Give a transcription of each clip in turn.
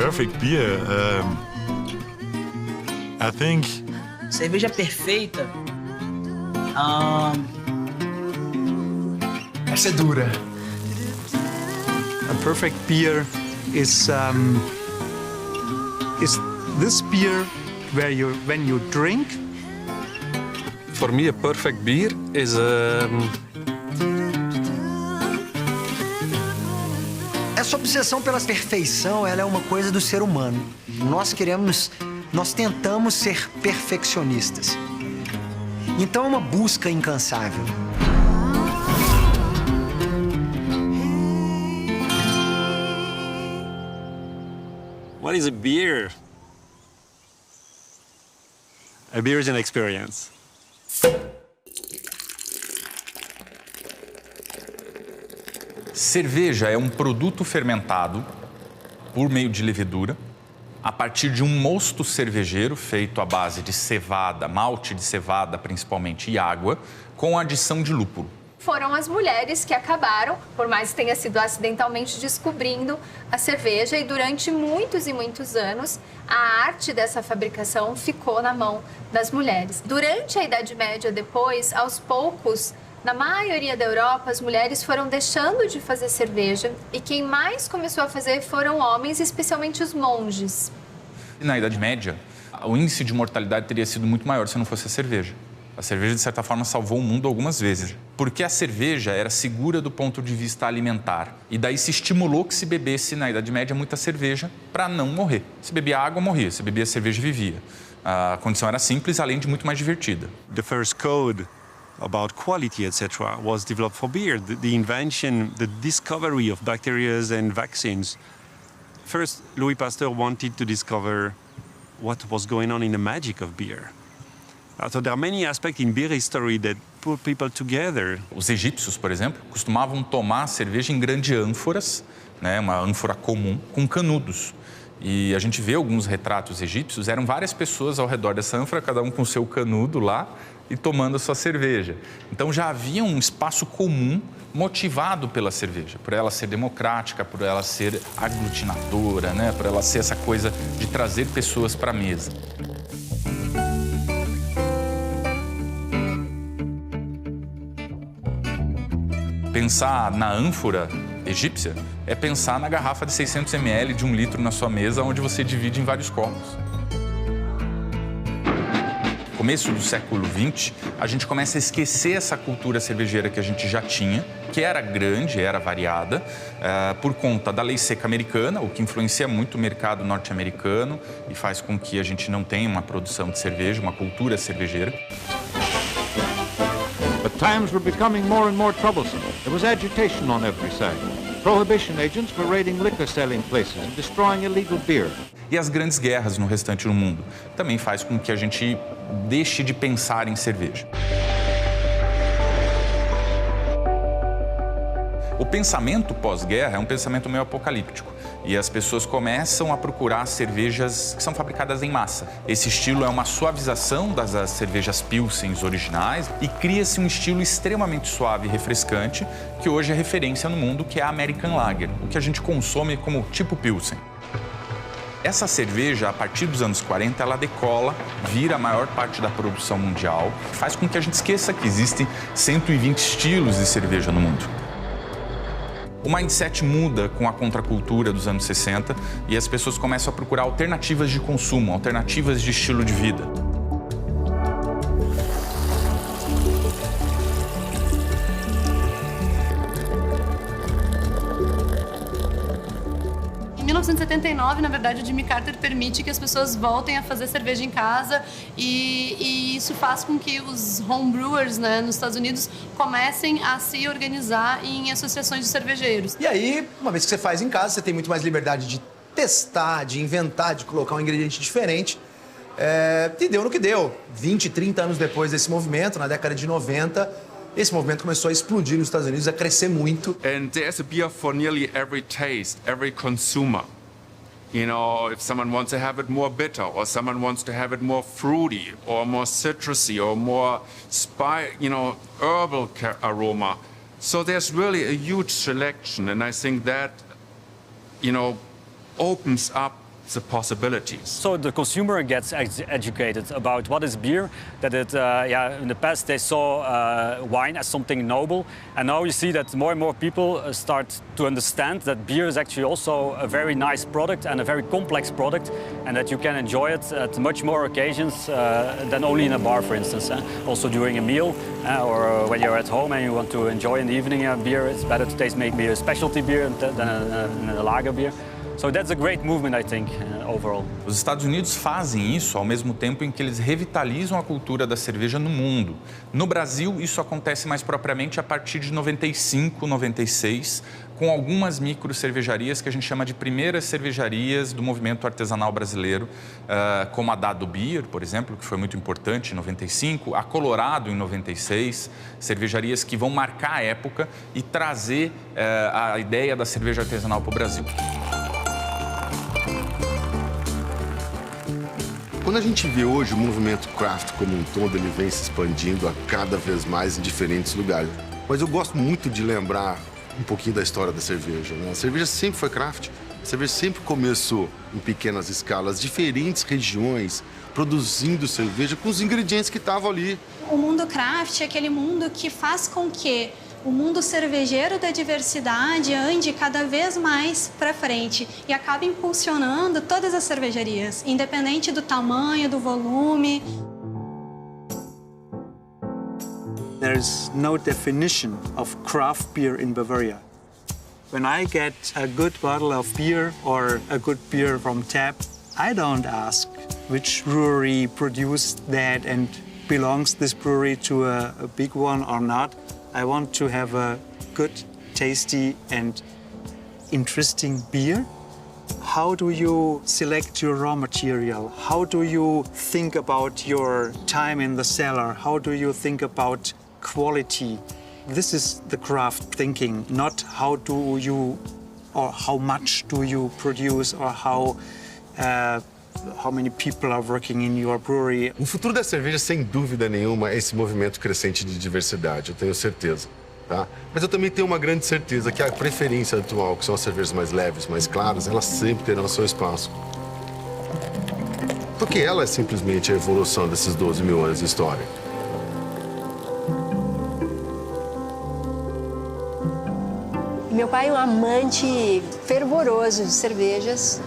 perfect beer, I think. Cerveja perfeita. Essa é dura. A perfect beer is this beer when you drink. For me, a perfect beer is Essa obsessão pela perfeição, ela é uma coisa do ser humano. Nós tentamos ser perfeccionistas. Então é uma busca incansável. What is a beer? A beer is an experience. Cerveja é um produto fermentado por meio de levedura a partir de um mosto cervejeiro feito à base de cevada, malte de cevada principalmente e água, com adição de lúpulo. Foram as mulheres que acabaram, por mais que tenha sido acidentalmente, descobrindo a cerveja, e durante muitos e muitos anos a arte dessa fabricação ficou na mão das mulheres. Durante a Idade Média depois, aos poucos, na maioria da Europa, as mulheres foram deixando de fazer cerveja e quem mais começou a fazer foram homens, especialmente os monges. Na Idade Média, o índice de mortalidade teria sido muito maior se não fosse a cerveja. A cerveja, de certa forma, salvou o mundo algumas vezes. Porque a cerveja era segura do ponto de vista alimentar. E daí se estimulou que se bebesse, na Idade Média, muita cerveja para não morrer. Se bebia água, morria. Se bebia cerveja, vivia. A condição era simples, além de muito mais divertida. The first code about quality, etc., was developed for beer. The invention, the discovery of bacteria and vaccines. First, Louis Pasteur wanted to discover what was going on in the magic of beer. So there are many aspects in beer history that put people together. Os egípcios, por exemplo, costumavam tomar cerveja em grandes ânforas, né, uma ânfora comum, com canudos. E a gente vê alguns retratos egípcios, eram várias pessoas ao redor dessa ânfora, cada um com o seu canudo lá e tomando a sua cerveja. Então já havia um espaço comum motivado pela cerveja, por ela ser democrática, por ela ser aglutinadora, né, por ela ser essa coisa de trazer pessoas para a mesa. Pensar na ânfora egípcia é pensar na garrafa de 600 ml de 1 litro na sua mesa, onde você divide em vários copos. No começo do século XX, a gente começa a esquecer essa cultura cervejeira que a gente já tinha, que era grande, era variada, por conta da lei seca americana, o que influencia muito o mercado norte-americano e faz com que a gente não tenha uma produção de cerveja, uma cultura cervejeira. But times were becoming more and more troublesome. There was agitation on every side. Prohibition agents were raiding liquor selling places and destroying illegal beer. E as grandes guerras no restante do mundo também faz com que a gente deixe de pensar em cerveja. O pensamento pós-guerra é um pensamento meio apocalíptico e as pessoas começam a procurar cervejas que são fabricadas em massa. Esse estilo é uma suavização das cervejas Pilsens originais e cria-se um estilo extremamente suave e refrescante que hoje é referência no mundo, que é a American Lager, o que a gente consome como tipo Pilsen. Essa cerveja, a partir dos anos 40, ela decola, vira a maior parte da produção mundial, faz com que a gente esqueça que existem 120 estilos de cerveja no mundo. O mindset muda com a contracultura dos anos 60 e as pessoas começam a procurar alternativas de consumo, alternativas de estilo de vida. Em 1979, na verdade, o Jimmy Carter permite que as pessoas voltem a fazer cerveja em casa e isso faz com que os homebrewers, né, nos Estados Unidos comecem a se organizar em associações de cervejeiros. E aí, uma vez que você faz em casa, você tem muito mais liberdade de testar, de inventar, de colocar um ingrediente diferente. E deu no que deu. 20, 30 anos depois desse movimento, na década de 90, esse movimento começou a explodir nos Estados Unidos, a crescer muito. And there's a beer for nearly every taste, every consumer. You know, if someone wants to have it more bitter, or someone wants to have it more fruity, or more citrusy, or more herbal aroma. So there's really a huge selection, and I think that, opens up the possibilities. So the consumer gets educated about what is beer, that in the past they saw wine as something noble, and now you see that more and more people start to understand that beer is actually also a very nice product and a very complex product, and that you can enjoy it at much more occasions than only in a bar, for instance. Also during a meal or when you're at home and you want to enjoy in the evening a beer, it's better to taste maybe a specialty beer than a lager beer. So that's a great movement, I think, overall. Os Estados Unidos fazem isso ao mesmo tempo em que eles revitalizam a cultura da cerveja no mundo. No Brasil, isso acontece mais propriamente a partir de 95, 96, com algumas micro cervejarias que a gente chama de primeiras cervejarias do movimento artesanal brasileiro, como a Dado Beer, por exemplo, que foi muito importante em 95, a Colorado em 96, cervejarias que vão marcar a época e trazer a ideia da cerveja artesanal para o Brasil. Quando a gente vê hoje o movimento craft como um todo, ele vem se expandindo a cada vez mais em diferentes lugares. Mas eu gosto muito de lembrar um pouquinho da história da cerveja, né? A cerveja sempre foi craft, a cerveja sempre começou em pequenas escalas, diferentes regiões, produzindo cerveja com os ingredientes que estavam ali. O mundo craft é aquele mundo que faz com que o mundo cervejeiro da diversidade ande cada vez mais para frente e acaba impulsionando todas as cervejarias, independente do tamanho, do volume. There's no definition of craft beer in Bavaria. When I get a good bottle of beer or a good beer from tap, I don't ask which brewery produced that and belongs this brewery to a big one or not. I want to have a good, tasty and interesting beer. How do you select your raw material? How do you think about your time in the cellar? How do you think about quality? This is the craft thinking, not how do you or how much do you produce or how many people are working in your brewery. O futuro da cerveja, sem dúvida nenhuma, é esse movimento crescente de diversidade, eu tenho certeza. Tá? Mas eu também tenho uma grande certeza que a preferência atual, que são as cervejas mais leves, mais claras, elas sempre terão seu espaço. Porque ela é simplesmente a evolução desses 12 mil anos de história. Meu pai é um amante fervoroso de cervejas.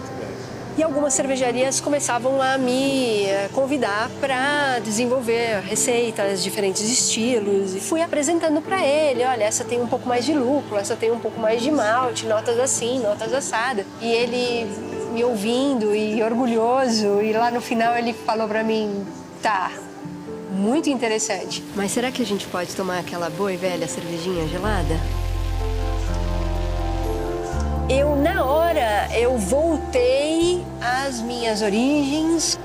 E algumas cervejarias começavam a me convidar para desenvolver receitas, diferentes estilos. E fui apresentando para ele, olha, essa tem um pouco mais de lúpulo, essa tem um pouco mais de malte, notas assim, notas assadas. E ele me ouvindo e orgulhoso, e lá no final ele falou para mim, tá, muito interessante. Mas será que a gente pode tomar aquela boa e velha cervejinha gelada? Na hora, eu voltei às minhas origens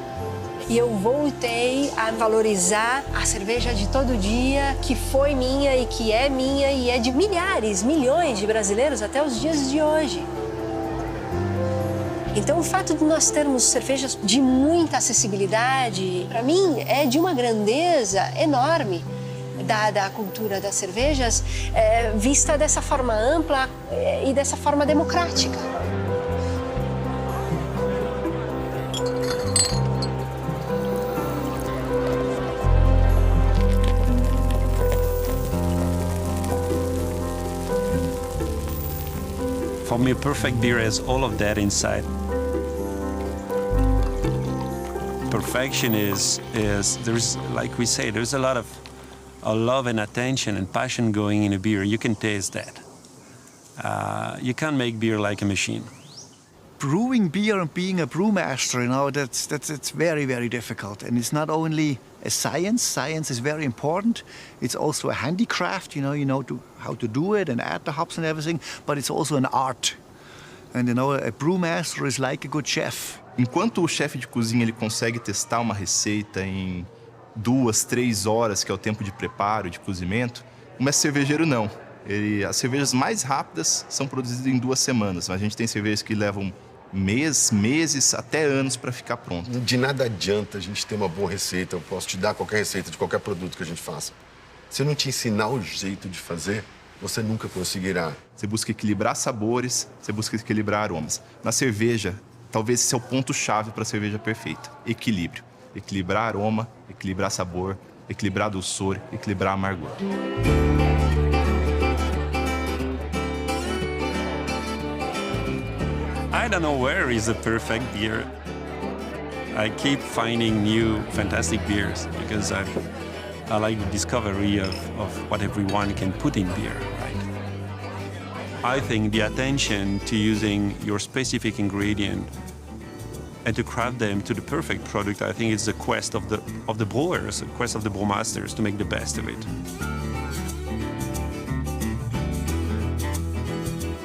e eu voltei a valorizar a cerveja de todo dia, que foi minha e é de milhares, milhões de brasileiros até os dias de hoje. Então, o fato de nós termos cervejas de muita acessibilidade, para mim, é de uma grandeza enorme. Da cultura das cervejas, vista dessa forma ampla e dessa forma democrática. For me, perfect beer has all of that inside. Perfection is there's, like we say, there's a lot of love and attention and passion going in a beer. You can taste that. You can't make beer like a machine. Brewing beer and being a brewmaster, you know, it's very, very difficult. And it's not only a science. Science is very important. It's also a handicraft, you know how to do it and add the hops and everything. But it's also an art. And you know, a brewmaster is like a good chef. Enquanto o chefe de cozinha ele consegue testar uma receita em 2, 3 horas, que é o tempo de preparo, de cozimento, o mestre cervejeiro não. As cervejas mais rápidas são produzidas em 2 semanas, mas a gente tem cervejas que levam meses, até anos para ficar pronto. De nada adianta a gente ter uma boa receita, eu posso te dar qualquer receita de qualquer produto que a gente faça. Se eu não te ensinar o jeito de fazer, você nunca conseguirá. Você busca equilibrar sabores, você busca equilibrar aromas. Na cerveja, Talvez esse é o ponto-chave para a cerveja perfeita. Equilíbrio. Equilibrar aroma, equilibrar sabor, equilibrar doçor, equilibrar amargor. I don't know where is the perfect beer. I keep finding new fantastic beers because I like the discovery of what everyone can put in beer, right? I think the attention to using your specific ingredient and to craft them to the perfect product, I think it's the quest of the brewers, the quest of the brewmasters to make the best of it.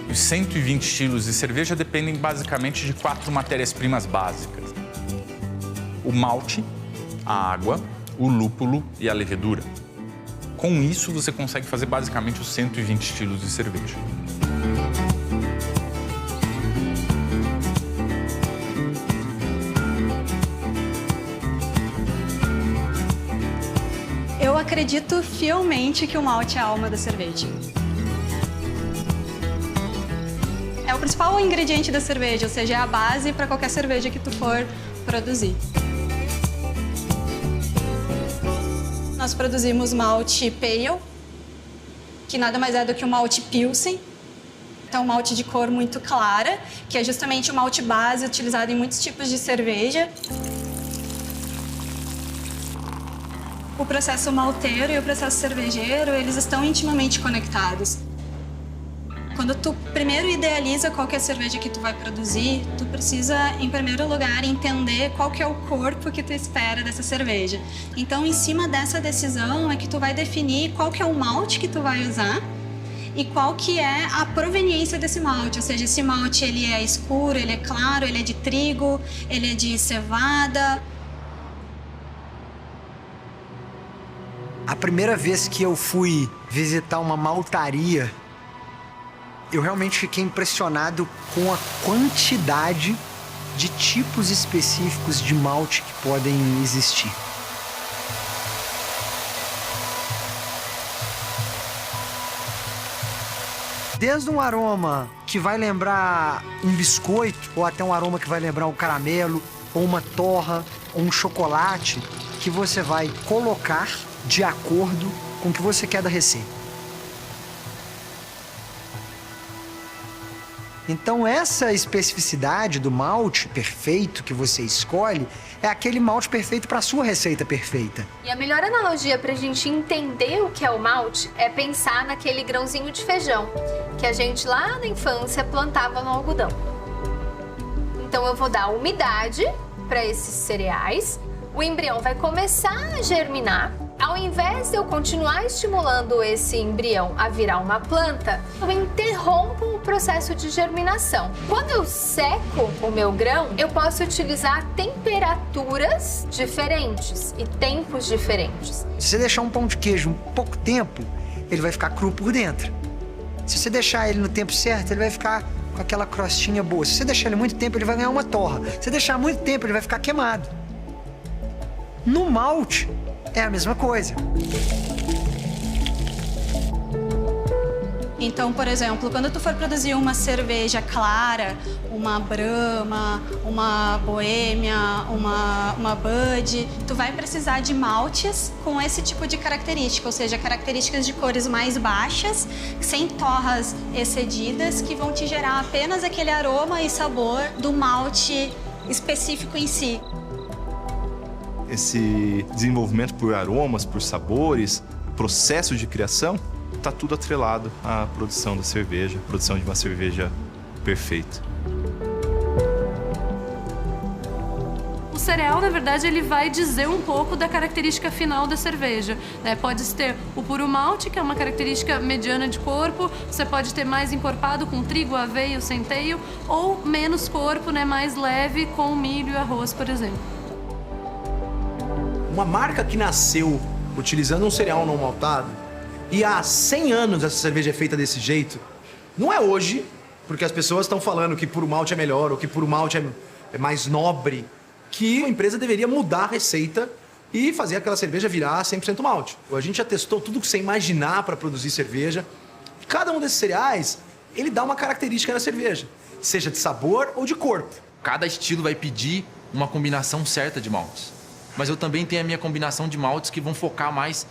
Os 120 estilos de cerveja dependem basicamente de 4 matérias-primas básicas: o malte, a água, o lúpulo e a levedura. Com isso, você consegue fazer basicamente os 120 estilos de cerveja. Eu acredito fielmente que o malte é a alma da cerveja. É o principal ingrediente da cerveja, ou seja, é a base para qualquer cerveja que tu for produzir. Nós produzimos malte pale, que nada mais é do que o malte pilsen. Então, um malte de cor muito clara, que é justamente o malte base utilizado em muitos tipos de cerveja. O processo malteiro e o processo cervejeiro, eles estão intimamente conectados. Quando tu primeiro idealiza qual que é a cerveja que tu vai produzir, tu precisa, em primeiro lugar, entender qual que é o corpo que tu espera dessa cerveja. Então, em cima dessa decisão é que tu vai definir qual que é o malte que tu vai usar e qual que é a proveniência desse malte. Ou seja, esse malte ele é escuro, ele é claro, ele é de trigo, ele é de cevada. A primeira vez que eu fui visitar uma maltaria, eu realmente fiquei impressionado com a quantidade de tipos específicos de malte que podem existir. Desde um aroma que vai lembrar um biscoito, ou até um aroma que vai lembrar um caramelo, ou uma torra, ou um chocolate, que você vai colocar de acordo com o que você quer da receita. Então, essa especificidade do malte perfeito que você escolhe é aquele malte perfeito para a sua receita perfeita. E a melhor analogia para a gente entender o que é o malte é pensar naquele grãozinho de feijão que a gente lá na infância plantava no algodão. Então, eu vou dar umidade para esses cereais, o embrião vai começar a germinar. Ao invés de eu continuar estimulando esse embrião a virar uma planta, eu interrompo o processo de germinação. Quando eu seco o meu grão, eu posso utilizar temperaturas diferentes e tempos diferentes. Se você deixar um pão de queijo um pouco tempo, ele vai ficar cru por dentro. Se você deixar ele no tempo certo, ele vai ficar com aquela crostinha boa. Se você deixar ele muito tempo, ele vai ganhar uma torra. Se você deixar muito tempo, ele vai ficar queimado. No malte, é a mesma coisa. Então, por exemplo, quando tu for produzir uma cerveja clara, uma Brahma, uma Boêmia, uma Bud, tu vai precisar de maltes com esse tipo de característica, ou seja, características de cores mais baixas, sem torras excedidas, que vão te gerar apenas aquele aroma e sabor do malte específico em si. Esse desenvolvimento por aromas, por sabores, processo de criação, está tudo atrelado à produção da cerveja, produção de uma cerveja perfeita. O cereal, na verdade, ele vai dizer um pouco da característica final da cerveja, né? Pode ter o puro malte, que é uma característica mediana de corpo, você pode ter mais encorpado com trigo, aveia, centeio, ou menos corpo, né? Mais leve com milho e arroz, por exemplo. Uma marca que nasceu utilizando um cereal não maltado e há 100 anos essa cerveja é feita desse jeito, não é hoje, porque as pessoas estão falando que puro malte é melhor ou que puro malte é mais nobre, que a empresa deveria mudar a receita e fazer aquela cerveja virar 100% malte. A gente já testou tudo que você imaginar para produzir cerveja. Cada um desses cereais, ele dá uma característica na cerveja, seja de sabor ou de corpo. Cada estilo vai pedir uma combinação certa de maltes. Mas eu também tenho a minha combinação de maltes que vão focar mais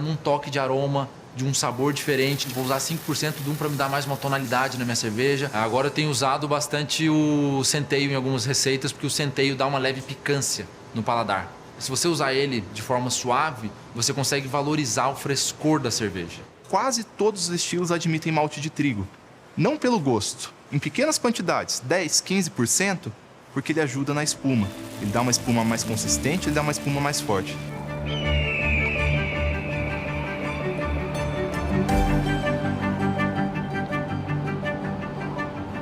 num toque de aroma, de um sabor diferente. Vou usar 5% de um para me dar mais uma tonalidade na minha cerveja. Agora eu tenho usado bastante o centeio em algumas receitas, porque o centeio dá uma leve picância no paladar. Se você usar ele de forma suave, você consegue valorizar o frescor da cerveja. Quase todos os estilos admitem malte de trigo. Não pelo gosto, em pequenas quantidades, 10, 15%, porque ele ajuda na espuma. Ele dá uma espuma mais consistente, ele dá uma espuma mais forte.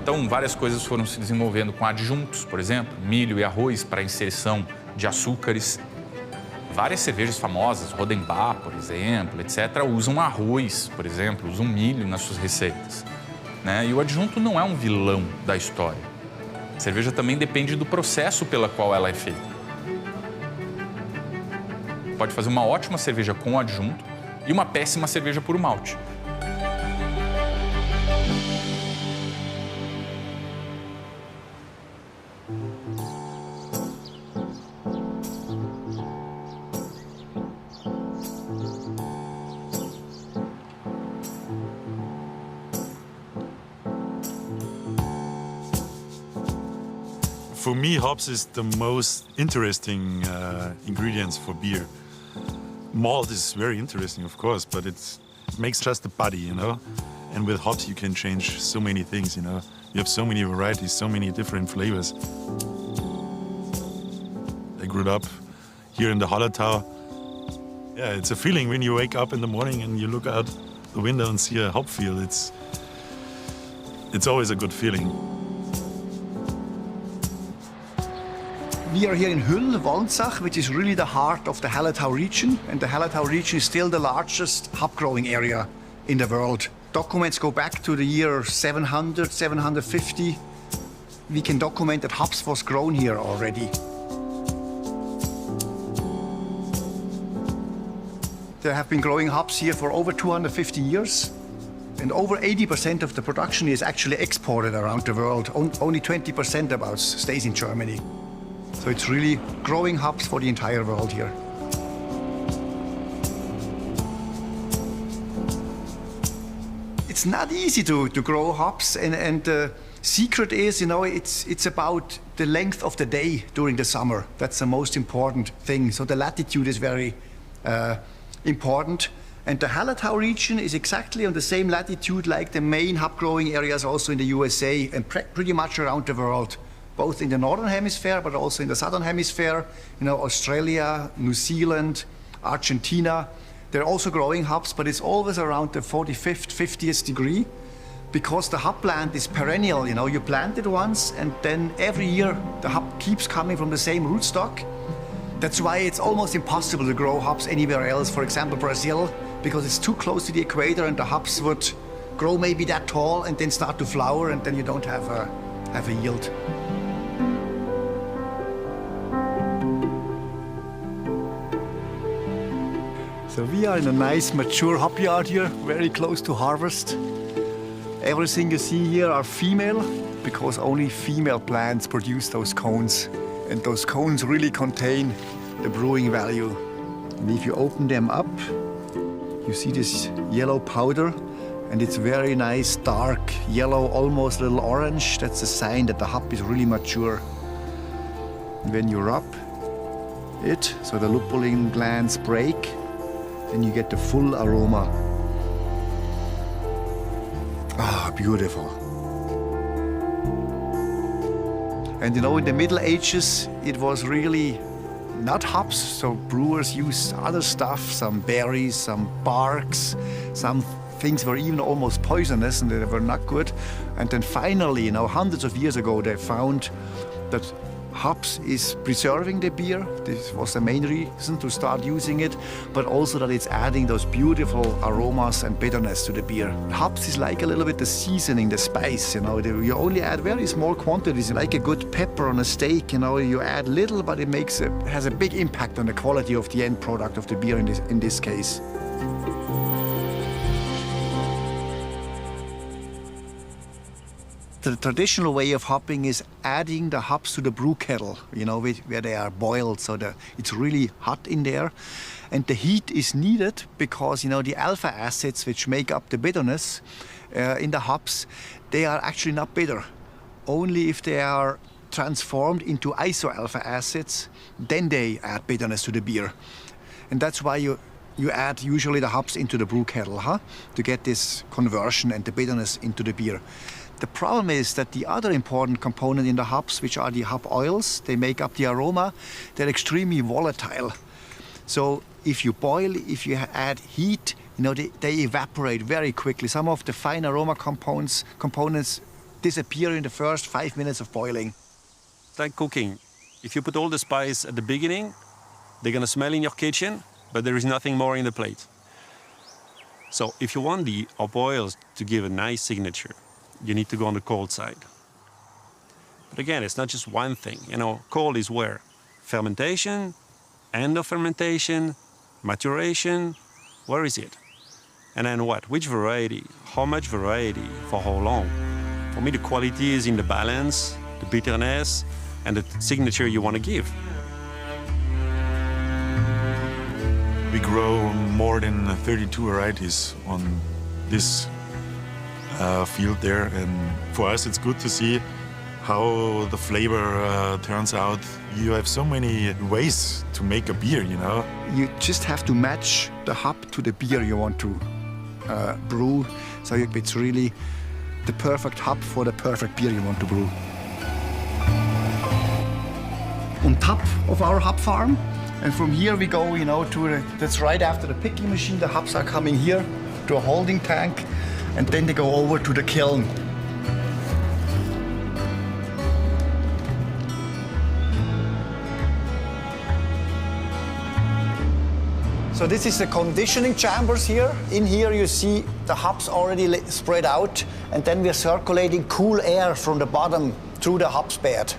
Então, várias coisas foram se desenvolvendo com adjuntos, por exemplo, milho e arroz para inserção de açúcares. Várias cervejas famosas, Rodenbach, por exemplo, etc., usam arroz, por exemplo, usam milho nas suas receitas. Né? E o adjunto não é um vilão da história. A cerveja também depende do processo pela qual ela é feita. Pode fazer uma ótima cerveja com adjunto e uma péssima cerveja por malte. For me, hops is the most interesting ingredients for beer. Malt is very interesting, of course, but it makes just the body, you know? And with hops, you can change so many things, you know? You have so many varieties, so many different flavors. I grew up here in the Hallertau. Yeah, it's a feeling when you wake up in the morning and you look out the window and see a hop field. It's always a good feeling. We are here in Hüll, Walnsach, which is really the heart of the Hallertau region. And the Hallertau region is still the largest hop growing area in the world. Documents go back to the year 700, 750. We can document that hops was grown here already. They have been growing hops here for over 250 years. And over 80% of the production is actually exported around the world. Only 20% about stays in Germany. So it's really growing hops for the entire world here. It's not easy to grow hops, and the secret is, you know, it's about the length of the day during the summer. That's the most important thing. So the latitude is very important. And the Hallertau region is exactly on the same latitude like the main hop growing areas also in the USA and pretty much around the world. Both in the northern hemisphere, but also in the southern hemisphere, you know, Australia, New Zealand, Argentina. They're also growing hops, but it's always around the 45th, 50th degree, because the hop plant is perennial. You know, you plant it once, and then every year the hop keeps coming from the same rootstock. That's why it's almost impossible to grow hops anywhere else. For example, Brazil, because it's too close to the equator, and the hops would grow maybe that tall and then start to flower, and then you don't have a yield. So we are in a nice mature hop yard here, very close to harvest. Everything you see here are female, because only female plants produce those cones. And those cones really contain the brewing value. And if you open them up, you see this yellow powder, and it's very nice, dark yellow, almost a little orange. That's a sign that the hop is really mature. And when you rub it, so the lupulin glands break, then you get the full aroma. Ah, beautiful. And you know, in the Middle Ages, it was really not hops, so brewers used other stuff, some berries, some barks, some things were even almost poisonous and they were not good. And then finally, you know, hundreds of years ago, they found that hops is preserving the beer. This was the main reason to start using it, but also that it's adding those beautiful aromas and bitterness to the beer. Hops is like a little bit the seasoning, the spice, you know. You only add very small quantities, like a good pepper on a steak, you know. You add little, but it has a big impact on the quality of the end product of the beer in this case. The traditional way of hopping is adding the hops to the brew kettle, you know, where they are boiled, so it's really hot in there. And the heat is needed because, you know, the alpha acids which make up the bitterness in the hops, they are actually not bitter. Only if they are transformed into isoalpha acids, then they add bitterness to the beer. And that's why you add usually the hops into the brew kettle, to get this conversion and the bitterness into the beer. The problem is that the other important component in the hops, which are the hop oils, they make up the aroma, they're extremely volatile. So if you boil, if you add heat, you know, they evaporate very quickly. Some of the fine aroma components disappear in the first 5 minutes of boiling. It's like cooking. If you put all the spice at the beginning, they're gonna smell in your kitchen, but there is nothing more in the plate. So if you want the hop oils to give a nice signature, you need to go on the cold side. But again, it's not just one thing. You know, cold is where? Fermentation, end of fermentation, maturation, where is it? And then what? Which variety? How much variety? For how long? For me, the quality is in the balance, the bitterness, and the signature you want to give. We grow more than 32 varieties on this field there, and for us it's good to see how the flavor turns out. You have so many ways to make a beer, you know. You just have to match the hop to the beer you want to brew, so it's really the perfect hop for the perfect beer you want to brew. On top of our hop farm, and from here we go, you know, that's right after the picking machine. The hops are coming here to a holding tank, and then they go over to the kiln. So this is the conditioning chambers here. In here you see the hops already spread out, and then we're circulating cool air from the bottom through the hops bed.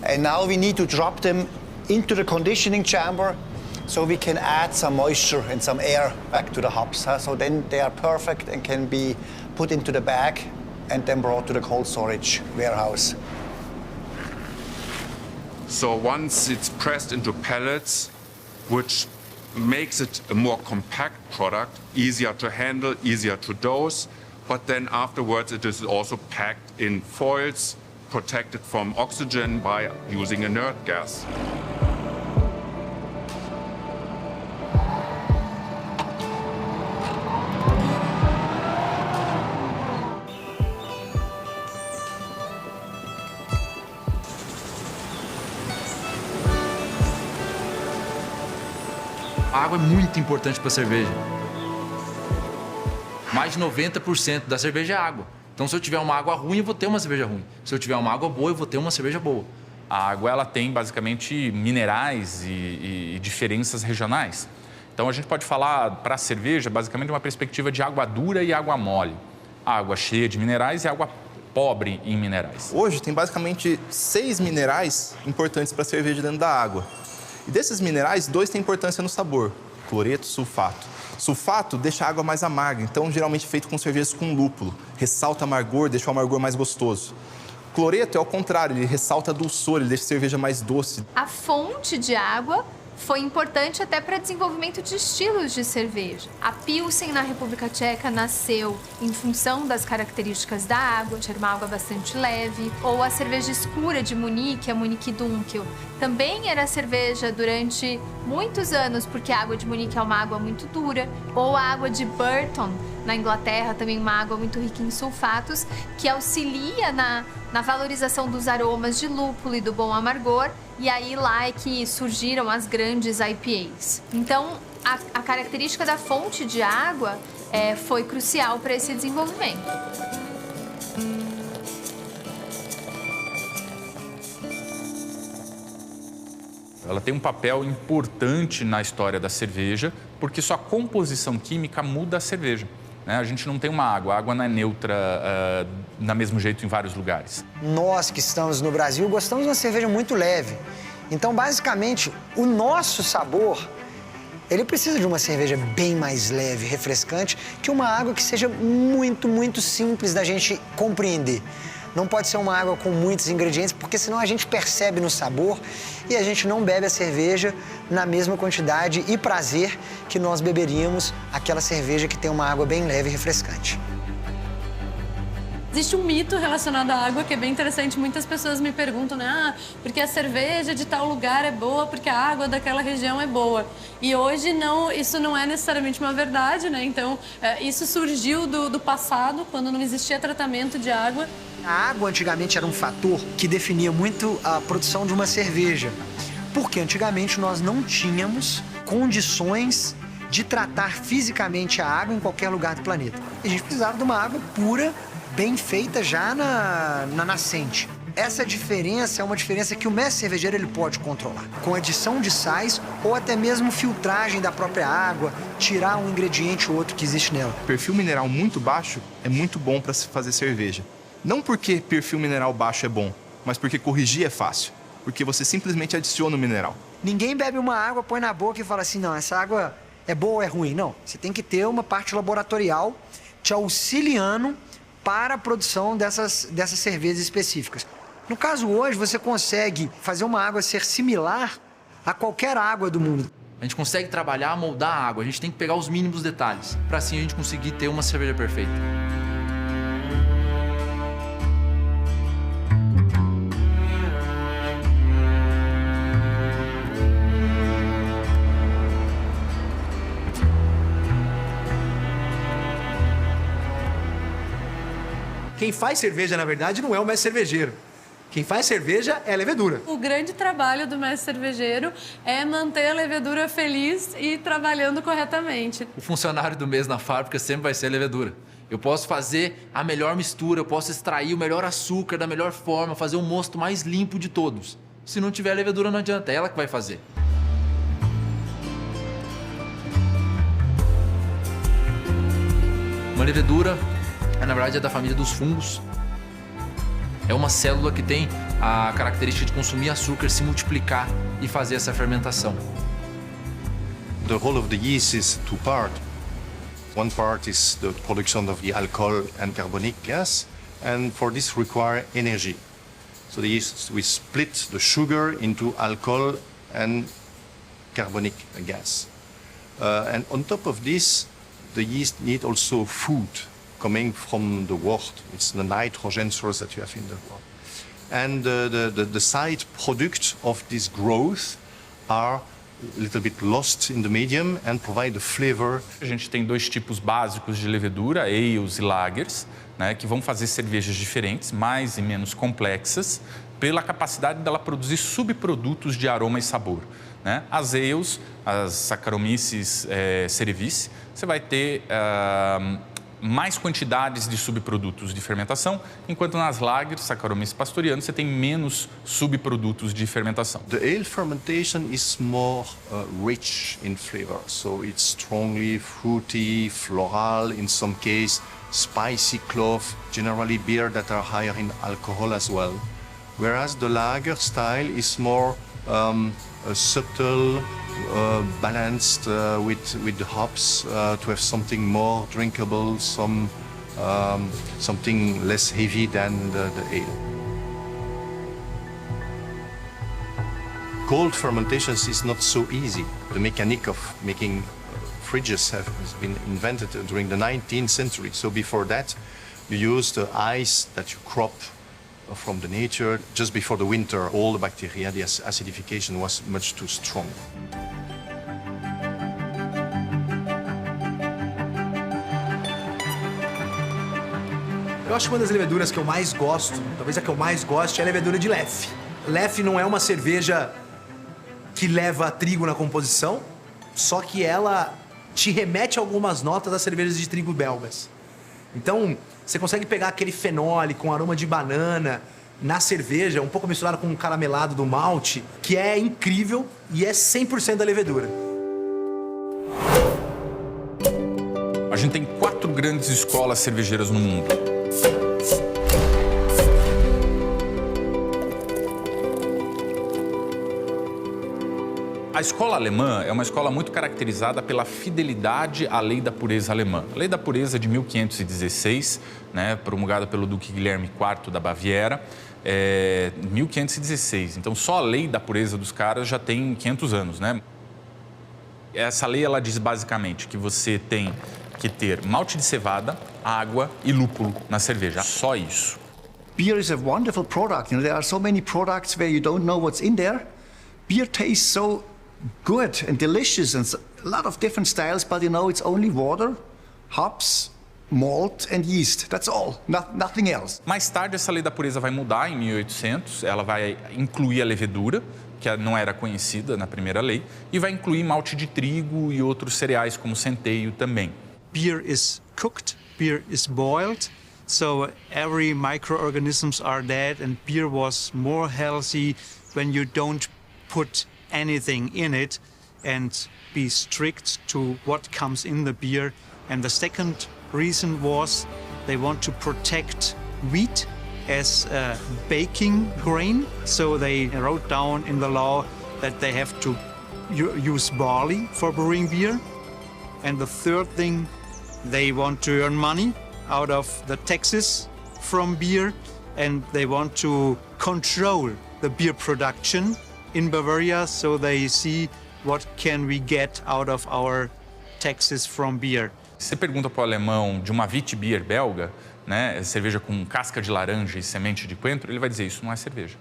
And now we need to drop them into the conditioning chamber so we can add some moisture and some air back to the hops. So then they are perfect and can be put into the bag and then brought to the cold storage warehouse. So once it's pressed into pellets, which makes it a more compact product, easier to handle, easier to dose, but then afterwards it is also packed in foils, protected from oxygen by using inert gas. A água é muito importante para a cerveja. Mais de 90% da cerveja é água. Então, se eu tiver uma água ruim, eu vou ter uma cerveja ruim. Se eu tiver uma água boa, eu vou ter uma cerveja boa. A água ela tem basicamente minerais e diferenças regionais. Então a gente pode falar para a cerveja basicamente uma perspectiva de água dura e água mole. Água cheia de minerais e água pobre em minerais. Hoje tem basicamente 6 minerais importantes para a cerveja dentro da água. E desses minerais, 2 têm importância no sabor: cloreto e sulfato. Sulfato deixa a água mais amarga, então geralmente feito com cervejas com lúpulo. Ressalta amargor, deixa o amargor mais gostoso. Cloreto é ao contrário, ele ressalta a dulçor, ele deixa a cerveja mais doce. A fonte de água foi importante até para desenvolvimento de estilos de cerveja. A Pilsen na República Tcheca nasceu em função das características da água, de ser uma água bastante leve, ou a cerveja escura de Munique, a Munique Dunkel, também era cerveja durante muitos anos, porque a água de Munique é uma água muito dura, ou a água de Burton, na Inglaterra, também uma água muito rica em sulfatos, que auxilia na valorização dos aromas de lúpulo e do bom amargor, e aí lá é que surgiram as grandes IPAs. Então, a característica da fonte de água foi crucial para esse desenvolvimento. Ela tem um papel importante na história da cerveja, porque sua composição química muda a cerveja. A gente não tem uma água, a água não é neutra do mesmo jeito em vários lugares. Nós que estamos no Brasil gostamos de uma cerveja muito leve. Então, basicamente, o nosso sabor, ele precisa de uma cerveja bem mais leve, refrescante, que uma água que seja muito, muito simples da gente compreender. Não pode ser uma água com muitos ingredientes, porque senão a gente percebe no sabor e a gente não bebe a cerveja na mesma quantidade e prazer que nós beberíamos aquela cerveja que tem uma água bem leve e refrescante. Existe um mito relacionado à água que é bem interessante. Muitas pessoas me perguntam, né? Porque a cerveja de tal lugar é boa, porque a água daquela região é boa. E hoje isso não é necessariamente uma verdade, né? Então, isso surgiu do passado, quando não existia tratamento de água. A água antigamente era um fator que definia muito a produção de uma cerveja, porque antigamente nós não tínhamos condições de tratar fisicamente a água em qualquer lugar do planeta. E a gente precisava de uma água pura, bem feita já na nascente. Essa diferença é uma diferença que o mestre cervejeiro ele pode controlar, com adição de sais ou até mesmo filtragem da própria água, tirar um ingrediente ou outro que existe nela. Perfil mineral muito baixo é muito bom para se fazer cerveja. Não porque perfil mineral baixo é bom, mas porque corrigir é fácil. Porque você simplesmente adiciona o mineral. Ninguém bebe uma água, põe na boca e fala assim, não, essa água é boa ou é ruim. Não, você tem que ter uma parte laboratorial te auxiliando para a produção dessas cervejas específicas. No caso hoje, você consegue fazer uma água ser similar a qualquer água do mundo. A gente consegue trabalhar, moldar a água. A gente tem que pegar os mínimos detalhes, para assim a gente conseguir ter uma cerveja perfeita. Quem faz cerveja, na verdade, não é o mestre cervejeiro. Quem faz cerveja é a levedura. O grande trabalho do mestre cervejeiro é manter a levedura feliz e trabalhando corretamente. O funcionário do mês na fábrica sempre vai ser a levedura. Eu posso fazer a melhor mistura, eu posso extrair o melhor açúcar da melhor forma, fazer o mosto mais limpo de todos. Se não tiver a levedura, não adianta, é ela que vai fazer. Uma levedura, na verdade, é da família dos fungos. É uma célula que tem a característica de consumir açúcar, se multiplicar e fazer essa fermentação. The role of the yeast is two parts. One part is the production of the alcohol and carbonic gas, and for this require energy. So the yeast will split the sugar into alcohol and carbonic gas. And on top of this, the yeast need also food coming from the wort. It's the nitrogen source that you have in the wort. And the side product of this growth are a little bit lost in the medium and provide the flavor. A gente tem dois tipos básicos de levedura, ales e lagers, né, que vão fazer cervejas diferentes, mais e menos complexas, pela capacidade dela produzir subprodutos de aroma e sabor. Né? As ales, as Saccharomyces cerevisiae, você vai ter mais quantidades de subprodutos de fermentação, enquanto nas lagers, Saccharomyces pastoriana, você tem menos subprodutos de fermentação. The ale fermentation is more rich in flavor, so it's strongly fruity, floral, in some case spicy clove, generally beer that are higher in alcohol as well. Whereas the lager style is more subtle, balanced with the hops to have something more drinkable, something less heavy than the ale. Cold fermentations is not so easy. The mechanic of making fridges has been invented during the 19th century. So before that, you use the ice that you crop from the nature. Just before the winter, all the bacteria, the acidification was much too strong. Eu acho que uma das leveduras que eu mais gosto, talvez a que eu mais goste, é a levedura de Leffe. Leffe não é uma cerveja que leva trigo na composição, só que ela te remete a algumas notas das cervejas de trigo belgas. Então, você consegue pegar aquele fenole com aroma de banana na cerveja, um pouco misturado com um caramelado do malte, que é incrível e é 100% da levedura. A gente tem 4 grandes escolas cervejeiras no mundo. A A escola alemã é uma escola muito caracterizada pela fidelidade à lei da pureza alemã. A lei da pureza de 1516, né, promulgada pelo Duque Guilherme IV da Baviera, 1516. Então, só a lei da pureza dos caras já tem 500 anos, né? Essa lei, ela diz basicamente que você tem que ter malte de cevada, água e lúpulo na cerveja. Só isso. Beer is a wonderful product. You know, there are so many products where you don't know what's in there. Beer tastes so good and delicious and a lot of different styles, but you know, it's only water, hops, malt and yeast. That's all, nothing else. Mais tarde, essa lei da pureza vai mudar em 1800. Ela vai incluir a levedura, que não era conhecida na primeira lei, e vai incluir malte de trigo e outros cereais como centeio também. Beer is cooked, beer is boiled, so every microorganisms are dead, and beer was more healthy when you don't put anything in it and be strict to what comes in the beer. And the second reason was they want to protect wheat as a baking grain, so they wrote down in the law that they have to use barley for brewing beer. And the third thing, they want to earn money out of the taxes from beer, and they want to control the beer production in Bavaria, so they see what can we get out of our taxes from beer. Você pergunta para o alemão de uma Witbier belga, né, cerveja com casca de laranja e semente de coentro, ele vai dizer isso não é cerveja.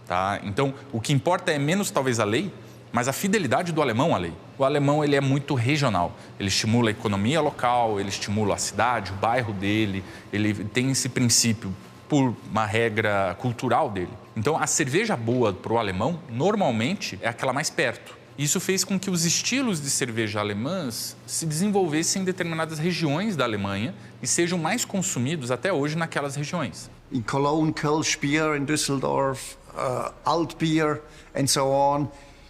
Tá? Então, o que importa é menos talvez a lei, mas a fidelidade do alemão à lei. O alemão, ele é muito regional. Ele estimula a economia local, ele estimula a cidade, o bairro dele, ele tem esse princípio por uma regra cultural dele. Então, a cerveja boa para o alemão, normalmente, é aquela mais perto. Isso fez com que os estilos de cerveja alemãs se desenvolvessem em determinadas regiões da Alemanha e sejam mais consumidos até hoje naquelas regiões. In Cologne, Kölsch beer, in Düsseldorf, Alt beer and so on.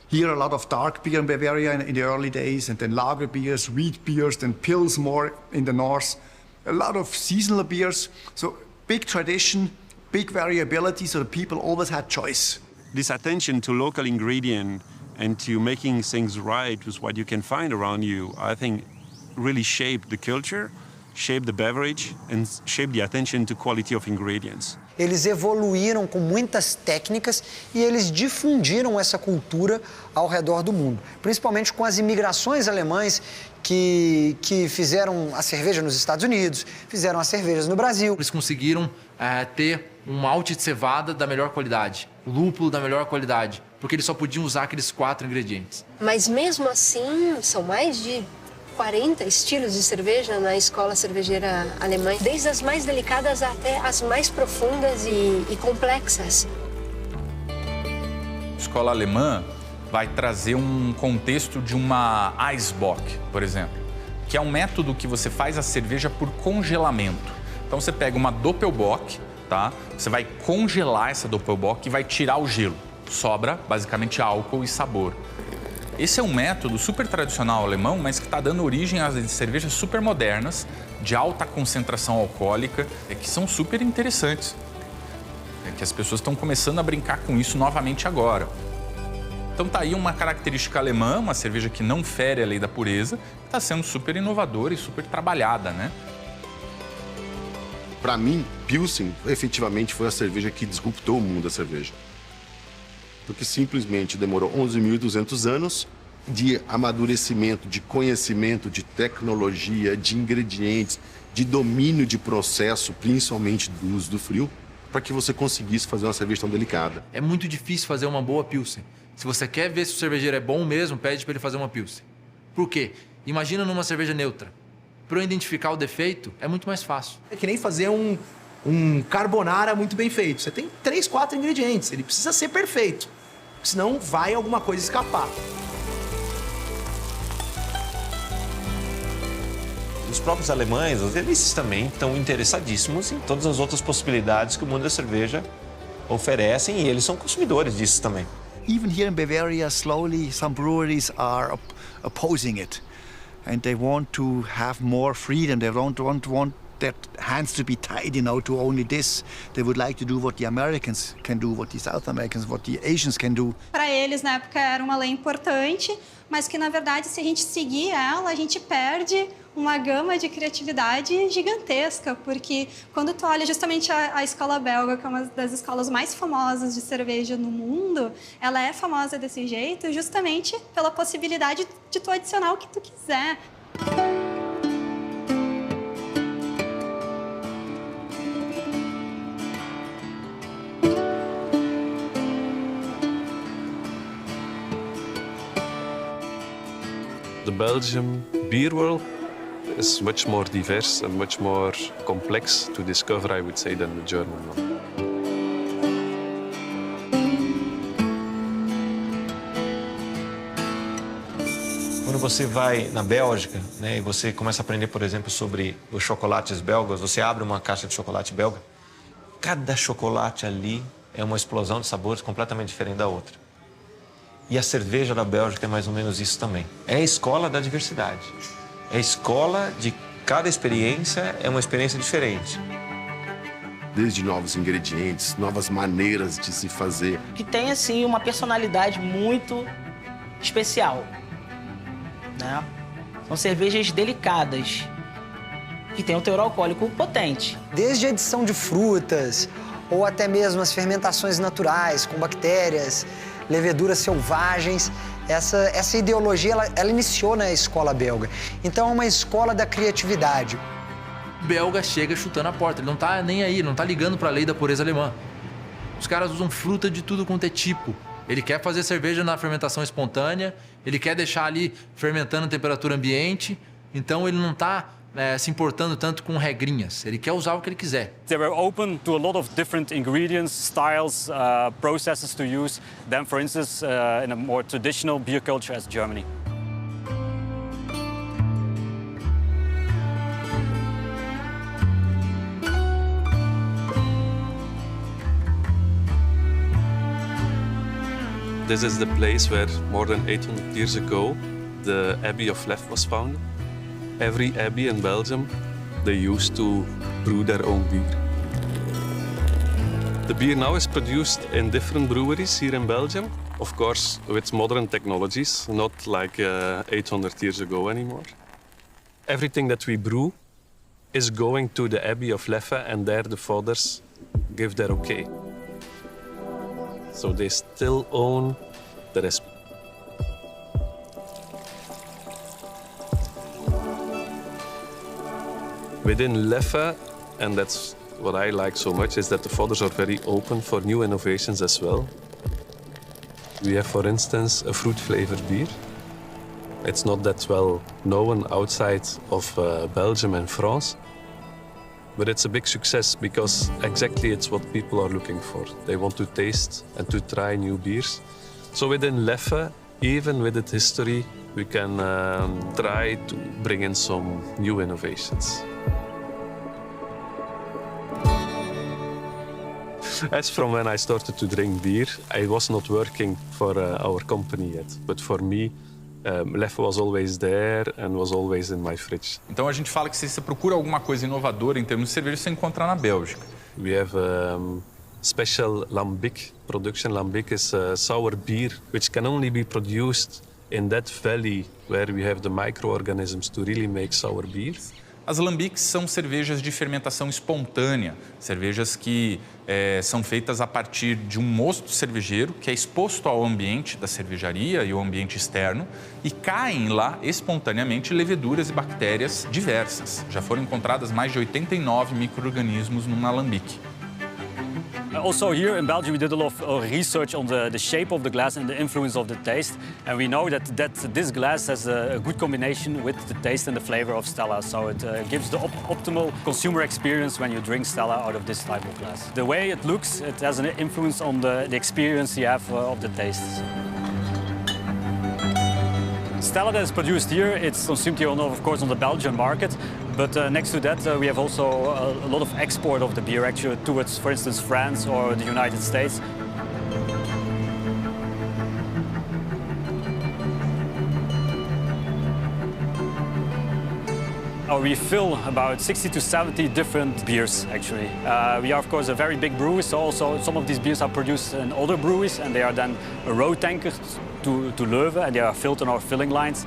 Here a lot of dark beer in Bavaria in the early days, and then lager beers, wheat beers, then Pils more in the north. A lot of seasonal beers. So big tradition, big variability, so the people always had choice. This attention to local ingredient and to making things right with what you can find around you, I think really shaped the culture, shaped the beverage, and shaped the attention to quality of ingredients. Eles evoluíram com muitas técnicas e eles difundiram essa cultura ao redor do mundo, principalmente com as imigrações alemães que fizeram a cerveja nos Estados Unidos, fizeram as cervejas no Brasil. Eles conseguiram ter um malte de cevada da melhor qualidade, lúpulo da melhor qualidade, porque eles só podiam usar aqueles 4 ingredientes. Mas mesmo assim, são mais de 40 estilos de cerveja na escola cervejeira alemã, desde as mais delicadas até as mais profundas e complexas. A escola alemã vai trazer um contexto de uma Eisbock, por exemplo, que é um método que você faz a cerveja por congelamento. Então você pega uma Doppelbock, tá? Você vai congelar essa Doppelbock e vai tirar o gelo. Sobra basicamente álcool e sabor. Esse é um método super tradicional alemão, mas que está dando origem a cervejas super modernas, de alta concentração alcoólica, que são super interessantes. Que as pessoas estão começando a brincar com isso novamente agora. Então tá aí uma característica alemã, uma cerveja que não fere a lei da pureza, que está sendo super inovadora e super trabalhada, né? Para mim, Pilsen efetivamente foi a cerveja que disruptou o mundo da cerveja. Porque simplesmente demorou 11.200 anos de amadurecimento, de conhecimento, de tecnologia, de ingredientes, de domínio de processo, principalmente do uso do frio, para que você conseguisse fazer uma cerveja tão delicada. É muito difícil fazer uma boa Pilsen. Se você quer ver se o cervejeiro é bom mesmo, pede para ele fazer uma Pilsen. Por quê? Imagina numa cerveja neutra. Para eu identificar o defeito, é muito mais fácil. É que nem fazer um carbonara muito bem feito. Você tem 3, 4 ingredientes. Ele precisa ser perfeito. Senão vai alguma coisa escapar. Os próprios alemães, eles também estão interessadíssimos em todas as outras possibilidades que o mundo da cerveja oferecem e eles são consumidores disso também. Even here in Bavaria, slowly some breweries are opposing it. And they want to have more freedom. They don't want their hands to be tied, you know, to only this. They would like to do what the Americans can do, what the South Americans, what the Asians can do. Para eles, na época, era uma lei importante, mas que, na verdade, se a gente seguir ela, a gente perde uma gama de criatividade gigantesca, porque quando tu olha justamente a escola belga, que é uma das escolas mais famosas de cerveja no mundo, ela é famosa desse jeito justamente pela possibilidade de tu adicionar o que tu quiser. The Belgian beer world is much more diverse and much more complex to discover, I would say, than the German one. Quando você vai na Bélgica, né, e você começa a aprender, por exemplo, sobre os chocolates belgas, você abre uma caixa de chocolate belga, cada chocolate ali é uma explosão de sabores completamente diferente da outra. E a cerveja da Bélgica é mais ou menos isso também. É a escola da diversidade. É a escola de cada experiência, é uma experiência diferente. Desde novos ingredientes, novas maneiras de se fazer. Que tem, assim, uma personalidade muito especial, né? São cervejas delicadas, que tem um teor alcoólico potente. Desde a adição de frutas, ou até mesmo as fermentações naturais, com bactérias, leveduras selvagens, essa ideologia ela iniciou na escola belga. Então é uma escola da criatividade. O belga chega chutando a porta, ele não tá nem aí, não tá ligando para a lei da pureza alemã. Os caras usam fruta de tudo quanto é tipo. Ele quer fazer cerveja na fermentação espontânea, ele quer deixar ali fermentando a temperatura ambiente, então ele não tá se importando tanto com regrinhas. Ele quer usar o que ele quiser. They were open to a lot of different ingredients, styles, processes to use than, for instance, in a more traditional beer culture as Germany. This is the place where more than 800 years ago the Abbey of Lef was founded. Every abbey in Belgium, they used to brew their own beer. The beer now is produced in different breweries here in Belgium, of course with modern technologies, not like 800 years ago anymore. Everything that we brew is going to the Abbey of Leffe, and there the fathers give their okay. So they still own the recipe. Within Leffe, and that's what I like so much, is that the fathers are very open for new innovations as well. We have, for instance, a fruit-flavored beer. It's not that well known outside of Belgium and France, but it's a big success because exactly it's what people are looking for. They want to taste and to try new beers. So within Leffe, even with its history, we can try to bring in some new innovations. As from when I started to drink beer, I was not working for our company yet. But for me, Leffe was always there and was always in my fridge. Então a gente fala que se você procura alguma coisa inovadora em termos de cerveja, você encontra na Bélgica. We have special lambic production. Lambic is a sour beer which can only be produced in that valley where we have the microorganisms to really make sour beer. As lambics são cervejas de fermentação espontânea, cervejas que são feitas a partir de um mosto cervejeiro que é exposto ao ambiente da cervejaria e ao ambiente externo e caem lá espontaneamente leveduras e bactérias diversas. Já foram encontradas mais de 89 micro-organismos numa alambique. Also here in Belgium we did a lot of research on the shape of the glass and the influence of the taste, and we know that this glass has a good combination with the taste and the flavor of Stella, so it gives the optimal consumer experience when you drink Stella out of this type of glass. The way it looks, it has an influence on the experience you have of the tastes. Stella that is produced here, it's consumed here, of course, on the Belgian market. But next to that, we have also a lot of export of the beer, actually, towards, for instance, France or the United States. We fill about 60 to 70 different beers, actually. We are, of course, a very big brewery, so also some of these beers are produced in other breweries, and they are then road tankered to Leuven, and they are filled on our filling lines.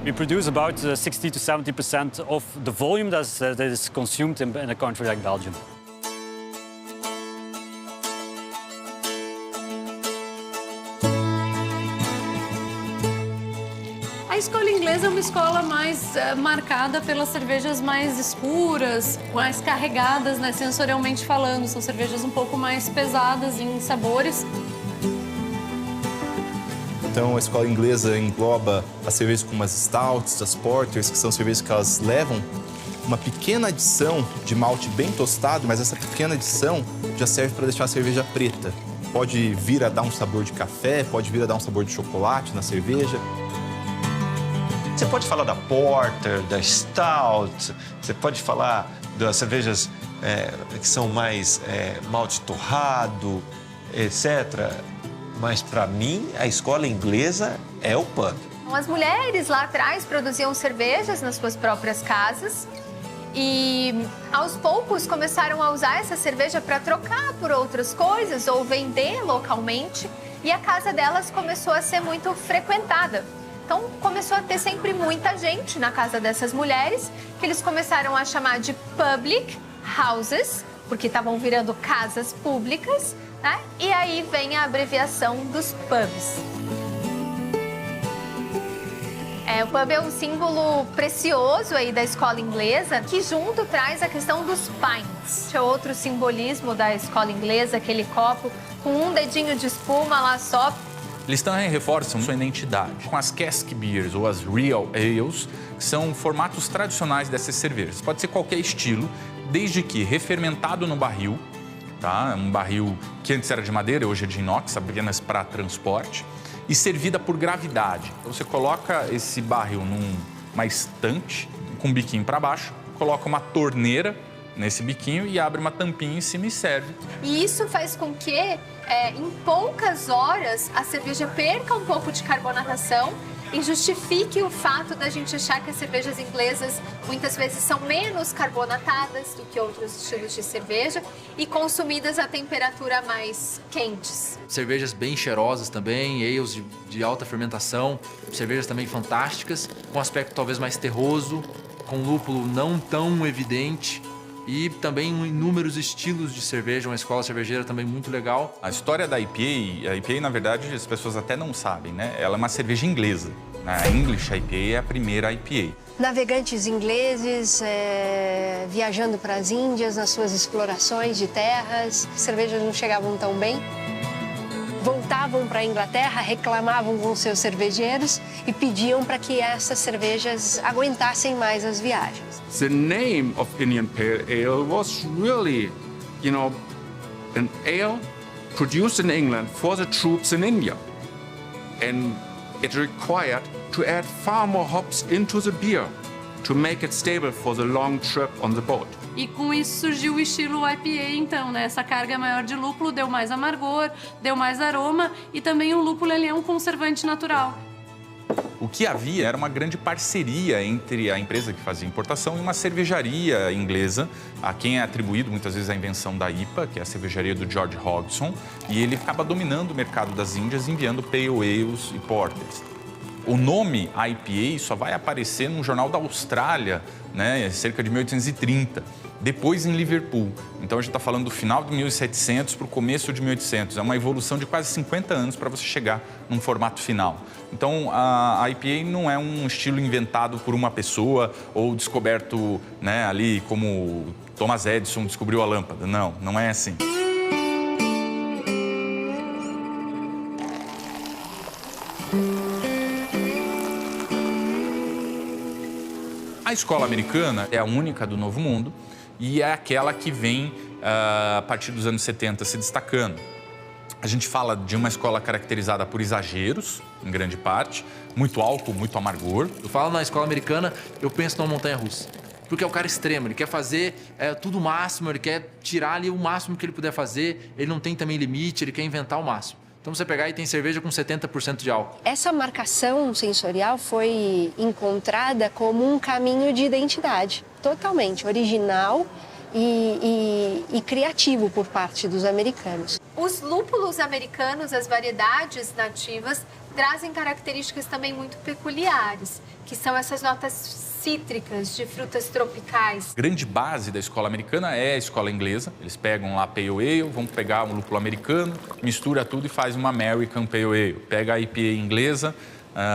We produce about 60 to 70% of the volume that is consumed in a country like Belgium. A escola inglesa é uma escola mais marcada pelas cervejas mais escuras, mais carregadas, né, sensorialmente falando. São cervejas um pouco mais pesadas em sabores. Então, a escola inglesa engloba as cervejas como as stouts, as porters, que são cervejas que elas levam uma pequena adição de malte bem tostado, mas essa pequena adição já serve para deixar a cerveja preta. Pode vir a dar um sabor de café, pode vir a dar um sabor de chocolate na cerveja. Você pode falar da Porter, da Stout, você pode falar das cervejas que são mais malte torrado, etc. Mas, para mim, a escola inglesa é o pub. As mulheres lá atrás produziam cervejas nas suas próprias casas e, aos poucos, começaram a usar essa cerveja para trocar por outras coisas ou vender localmente. E a casa delas começou a ser muito frequentada. Então, começou a ter sempre muita gente na casa dessas mulheres, que eles começaram a chamar de public houses, porque estavam virando casas públicas, né? E aí vem a abreviação dos pubs. O pub é um símbolo precioso aí da escola inglesa, que junto traz a questão dos pints. É outro simbolismo da escola inglesa, aquele copo com um dedinho de espuma lá só. Eles também reforçam sua identidade com as cask beers ou as real ales, que são formatos tradicionais dessas cervejas. Pode ser qualquer estilo, desde que refermentado no barril, tá? Um barril que antes era de madeira, hoje é de inox, apenas para transporte, e servida por gravidade. Então, você coloca esse barril numa estante, com um biquinho para baixo, coloca uma torneira nesse biquinho e abre uma tampinha em cima e serve. E isso faz com que, em poucas horas, a cerveja perca um pouco de carbonatação e justifique o fato da gente achar que as cervejas inglesas muitas vezes são menos carbonatadas do que outros estilos de cerveja e consumidas a temperatura mais quentes. Cervejas bem cheirosas também, ales de alta fermentação, cervejas também fantásticas, com aspecto talvez mais terroso, com lúpulo não tão evidente. E também inúmeros estilos de cerveja, uma escola cervejeira também muito legal. A história da IPA, na verdade, as pessoas até não sabem, né? Ela é uma cerveja inglesa. A English IPA é a primeira IPA. Navegantes ingleses viajando para as Índias nas suas explorações de terras, cervejas não chegavam tão bem. Voltavam para a Inglaterra, reclamavam com seus cervejeiros e pediam para que essas cervejas aguentassem mais as viagens. The name of Indian Pale Ale was really, an ale produced in England for the troops in India. And it required to add far more hops into the beer to make it stable for the long trip on the boat. E com isso surgiu o estilo IPA, então, né? Essa carga maior de lúpulo deu mais amargor, deu mais aroma e também o lúpulo ele é um conservante natural. O que havia era uma grande parceria entre a empresa que fazia importação e uma cervejaria inglesa, a quem é atribuído muitas vezes a invenção da IPA, que é a cervejaria do George Hodgson, e ele acaba dominando o mercado das Índias enviando Pale Ales e Porters. O nome IPA só vai aparecer num jornal da Austrália, né, cerca de 1830, depois em Liverpool. Então a gente está falando do final de 1700 para o começo de 1800. É uma evolução de quase 50 anos para você chegar num formato final. Então a IPA não é um estilo inventado por uma pessoa ou descoberto, né, ali como Thomas Edison descobriu a lâmpada. Não, não é assim. A escola americana é a única do Novo Mundo e é aquela que vem, a partir dos anos 70, se destacando. A gente fala de uma escola caracterizada por exageros, em grande parte, muito álcool, muito amargor. Eu falo na escola americana, eu penso numa montanha-russa. Porque é o cara extremo, ele quer fazer tudo o máximo, ele quer tirar ali o máximo que ele puder fazer, ele não tem também limite, ele quer inventar o máximo. Então você pegar e tem cerveja com 70% de álcool. Essa marcação sensorial foi encontrada como um caminho de identidade totalmente original e criativo por parte dos americanos. Os lúpulos americanos, as variedades nativas, trazem características também muito peculiares, que são essas notas cítricas de frutas tropicais. A grande base da escola americana é a escola inglesa. Eles pegam lá Pale Ale, vão pegar um lúpulo americano, mistura tudo e faz uma American Pale Ale. Pega a IPA inglesa,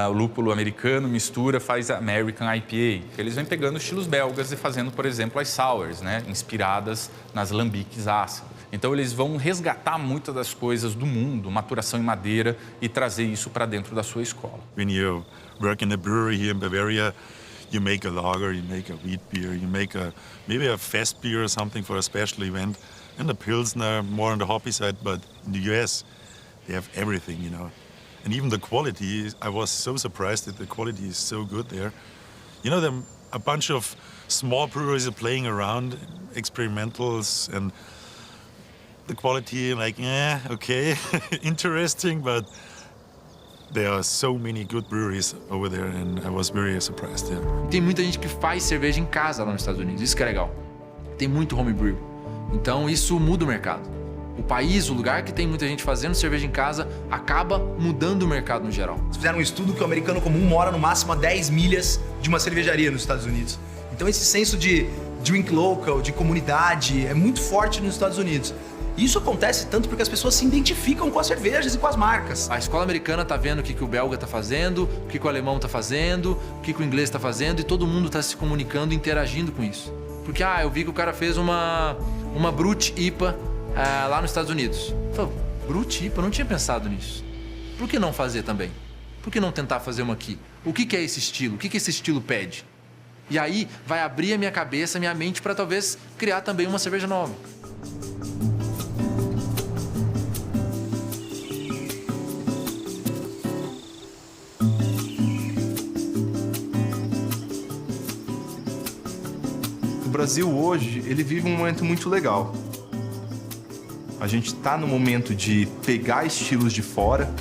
o lúpulo americano, mistura, faz a American IPA. Eles vêm pegando estilos belgas e fazendo, por exemplo, as sours, né, inspiradas nas lambiques ácidas. Então, eles vão resgatar muitas das coisas do mundo, maturação em madeira, e trazer isso para dentro da sua escola. When you work in a brewery here in Bavaria, you make a lager, you make a wheat beer, you make maybe a fest beer or something for a special event, and the Pilsner more on the hoppy side, but in the US, they have everything, you know. And even the quality, I was so surprised that the quality is so good there. You know, a bunch of small breweries are playing around, experimentals, and the quality, like, okay, interesting, but there are so many good breweries over there, and I was very surprised. Yeah. Tem muita gente que faz cerveja em casa lá nos Estados Unidos, isso que é legal. Tem muito homebrew. Então isso muda o mercado. O país, o lugar que tem muita gente fazendo cerveja em casa, acaba mudando o mercado no geral. Eles fizeram um estudo que o americano comum mora no máximo a 10 milhas de uma cervejaria nos Estados Unidos. Então esse senso de drink local, de comunidade, é muito forte nos Estados Unidos. Isso acontece tanto porque as pessoas se identificam com as cervejas e com as marcas. A escola americana tá vendo o que o belga tá fazendo, o que o alemão tá fazendo, o que o inglês tá fazendo, e todo mundo tá se comunicando, interagindo com isso. Porque, eu vi que o cara fez uma Brut IPA lá nos Estados Unidos. Falei, Brut IPA? Eu não tinha pensado nisso. Por que não fazer também? Por que não tentar fazer uma aqui? O que é esse estilo? O que esse estilo pede? E aí vai abrir a minha cabeça, a minha mente para talvez criar também uma cerveja nova. O Brasil hoje, ele vive um momento muito legal. A gente está no momento de pegar estilos de fora,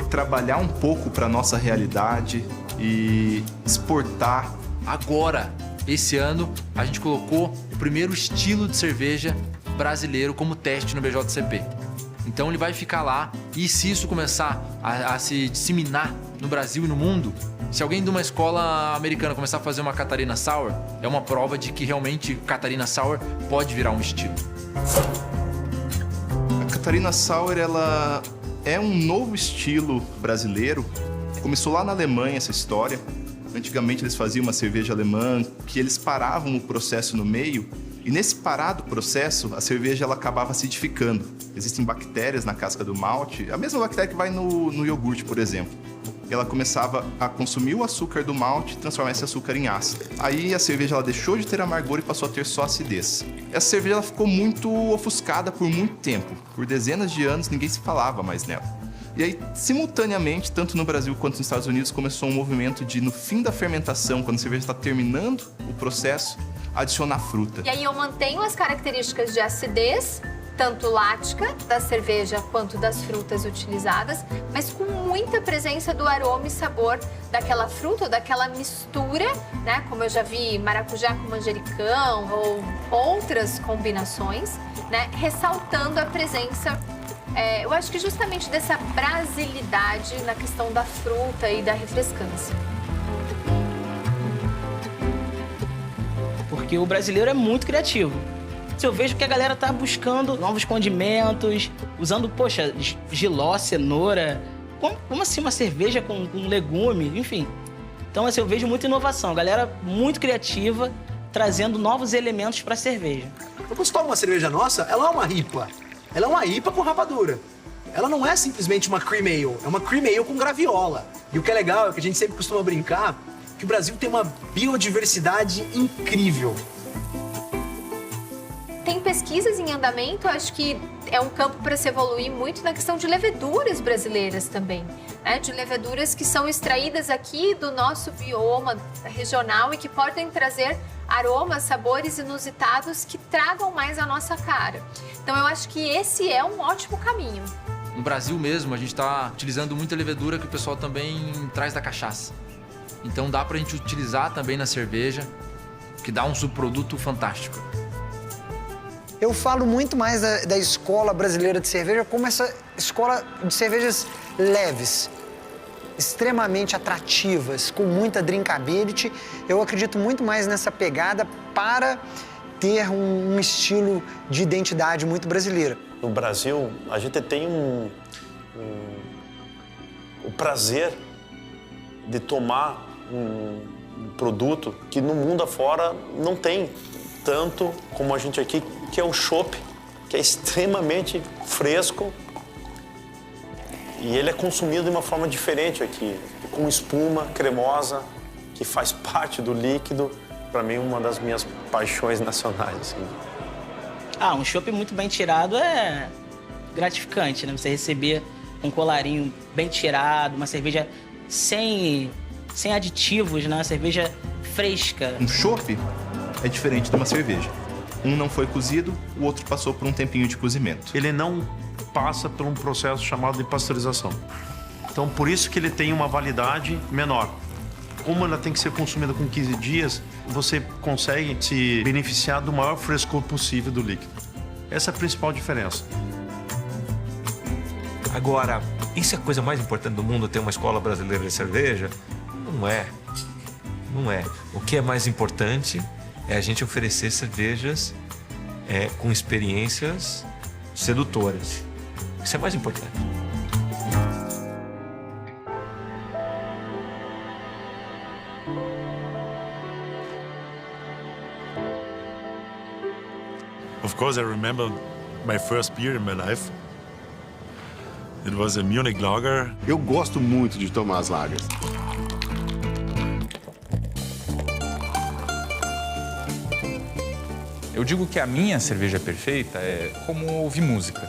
trabalhar um pouco para nossa realidade e exportar. Agora, esse ano, a gente colocou o primeiro estilo de cerveja brasileiro como teste no BJCP. Então ele vai ficar lá, e se isso começar a se disseminar no Brasil e no mundo, se alguém de uma escola americana começar a fazer uma Catarina Sour, é uma prova de que realmente Catarina Sour pode virar um estilo. A Catarina Sour, ela é um novo estilo brasileiro. Começou lá na Alemanha essa história. Antigamente eles faziam uma cerveja alemã que eles paravam o processo no meio, e nesse parado processo a cerveja ela acabava acidificando. Existem bactérias na casca do malte, a mesma bactéria que vai no iogurte, por exemplo. Ela começava a consumir o açúcar do malte e transformar esse açúcar em ácido. Aí a cerveja ela deixou de ter amargor e passou a ter só acidez. Essa cerveja ela ficou muito ofuscada por muito tempo. Por dezenas de anos ninguém se falava mais nela. E aí, simultaneamente, tanto no Brasil quanto nos Estados Unidos, começou um movimento de, no fim da fermentação, quando a cerveja está terminando o processo, adicionar fruta. E aí eu mantenho as características de acidez, tanto lática da cerveja quanto das frutas utilizadas, mas com muita presença do aroma e sabor daquela fruta ou daquela mistura, né? Como eu já vi maracujá com manjericão ou outras combinações, né? Ressaltando a presença, eu acho que justamente dessa brasilidade na questão da fruta e da refrescância. Porque o brasileiro é muito criativo. Eu vejo que a galera tá buscando novos condimentos, usando, jiló, cenoura. Como assim uma cerveja com legume? Enfim. Então, assim, eu vejo muita inovação. A galera muito criativa, trazendo novos elementos para a cerveja. Então, quando você toma uma cerveja nossa, ela é uma IPA. Ela é uma IPA com rapadura. Ela não é simplesmente uma cream ale, é uma cream ale com graviola. E o que é legal é que a gente sempre costuma brincar que o Brasil tem uma biodiversidade incrível. Tem pesquisas em andamento, acho que é um campo para se evoluir muito na questão de leveduras brasileiras também, né? De leveduras que são extraídas aqui do nosso bioma regional e que podem trazer aromas, sabores inusitados que tragam mais a nossa cara. Então eu acho que esse é um ótimo caminho. No Brasil mesmo, a gente está utilizando muita levedura que o pessoal também traz da cachaça. Então dá pra gente utilizar também na cerveja, que dá um subproduto fantástico. Eu falo muito mais da escola brasileira de cerveja como essa escola de cervejas leves, extremamente atrativas, com muita drinkability. Eu acredito muito mais nessa pegada para ter um estilo de identidade muito brasileira. No Brasil, a gente tem o prazer de tomar um produto que no mundo afora não tem tanto como a gente aqui, que é o chopp, que é extremamente fresco e ele é consumido de uma forma diferente aqui, com espuma cremosa, que faz parte do líquido. Para mim, uma das minhas paixões nacionais. Assim. Um chopp muito bem tirado é gratificante, né? Você receber um colarinho bem tirado, uma cerveja sem aditivos, né? Uma cerveja fresca. Um chopp é diferente de uma cerveja. Um não foi cozido, o outro passou por um tempinho de cozimento. Ele não passa por um processo chamado de pasteurização. Então, por isso que ele tem uma validade menor. Como ela tem que ser consumida com 15 dias, você consegue se beneficiar do maior frescor possível do líquido. Essa é a principal diferença. Agora, isso é a coisa mais importante do mundo, ter uma escola brasileira de cerveja? Não é. Não é. O que é mais importante é a gente oferecer cervejas com experiências sedutoras. Isso é mais importante. Of course, I remember my first beer in my life. It was a Munich Lager. Eu gosto muito de tomar as lagers. Eu digo que a minha cerveja perfeita é como ouvir música.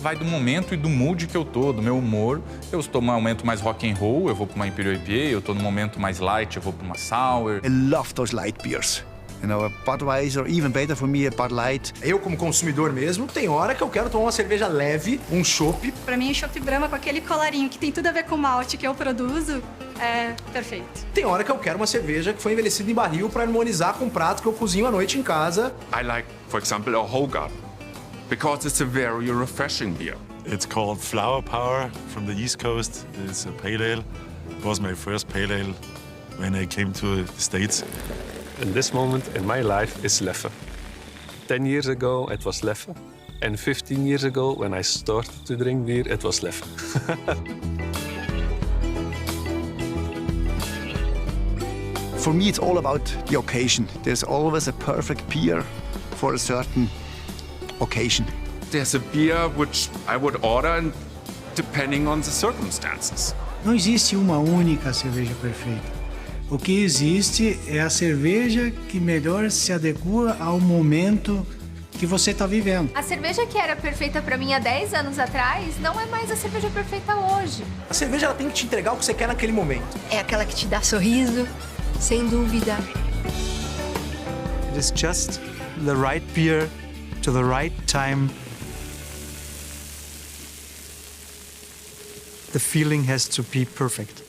Vai do momento e do mood que eu tô, do meu humor. Eu estou num momento mais rock and roll, eu vou para uma Imperial IPA. Eu estou num momento mais light, eu vou para uma sour. I love those light beers. You know, a Budweiser, even better for me, a Bud Light. Eu, como consumidor mesmo, tem hora que eu quero tomar uma cerveja leve, um chopp. Pra mim, o chopp Brahma com aquele colarinho que tem tudo a ver com o malte que eu produzo, é perfeito. Tem hora que eu quero uma cerveja que foi envelhecida em barril para harmonizar com o prato que eu cozinho à noite em casa. I like, for example, a Hoegaarden, because it's a very refreshing beer. It's called Flower Power from the East Coast. It's a pale ale. It was my first pale ale when I came to the States. And this moment in my life is Leffe. 10 years ago, it was Leffe. And 15 years ago, when I started to drink beer, it was Leffe. For me, it's all about the occasion. There's always a perfect beer for a certain occasion. There's a beer which I would order depending on the circumstances. Não existe uma única cerveja perfeita. O que existe é a cerveja que melhor se adequa ao momento que você está vivendo. A cerveja que era perfeita para mim há 10 anos atrás não é mais a cerveja perfeita hoje. A cerveja ela tem que te entregar o que você quer naquele momento. É aquela que te dá sorriso, sem dúvida. It is just the right beer to the right time. The feeling has to be perfect.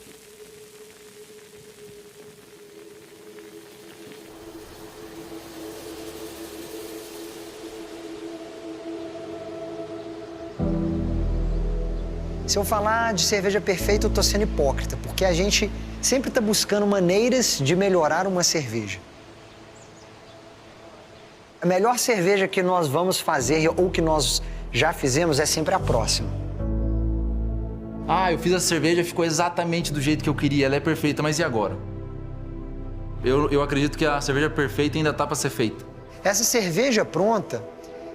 Se eu falar de cerveja perfeita, eu tô sendo hipócrita, porque a gente sempre está buscando maneiras de melhorar uma cerveja. A melhor cerveja que nós vamos fazer ou que nós já fizemos é sempre a próxima. Eu fiz a cerveja, ficou exatamente do jeito que eu queria, ela é perfeita, mas e agora? Eu acredito que a cerveja perfeita ainda tá para ser feita. Essa cerveja pronta,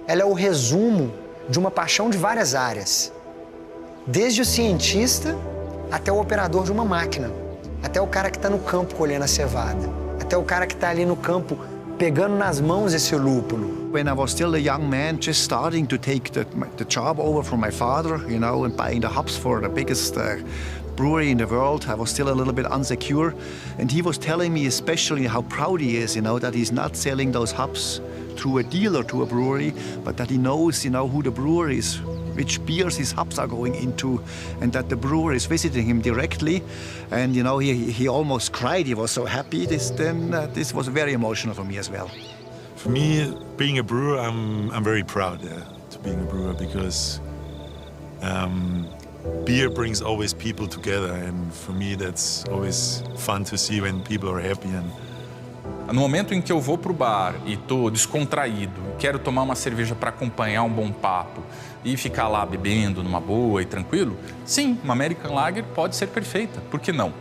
ela é o resumo de uma paixão de várias áreas. Desde o cientista até o operador de uma máquina, até o cara que está no campo colhendo a cevada, até o cara que está ali no campo pegando nas mãos esse lúpulo. When I was still a young man, just starting to take the job over from my father, you know, and buying the hops for the biggest brewery in the world, I was still a little bit insecure. And he was telling me especially how proud he is, you know, that he's not selling those hops through a dealer to a brewery, but that he knows, who the brewer is, which beers his hops are going into, and that the brewer is visiting him directly. And he almost cried. He was so happy. This was very emotional for me as well. For me, being a brewer, I'm very proud to being a brewer, because beer brings always people together, and for me that's always fun to see when people are happy. No momento em que eu vou pro bar e tô descontraído, quero tomar uma cerveja para acompanhar um bom papo e ficar lá bebendo numa boa e tranquilo, sim, uma American Lager pode ser perfeita, por que não?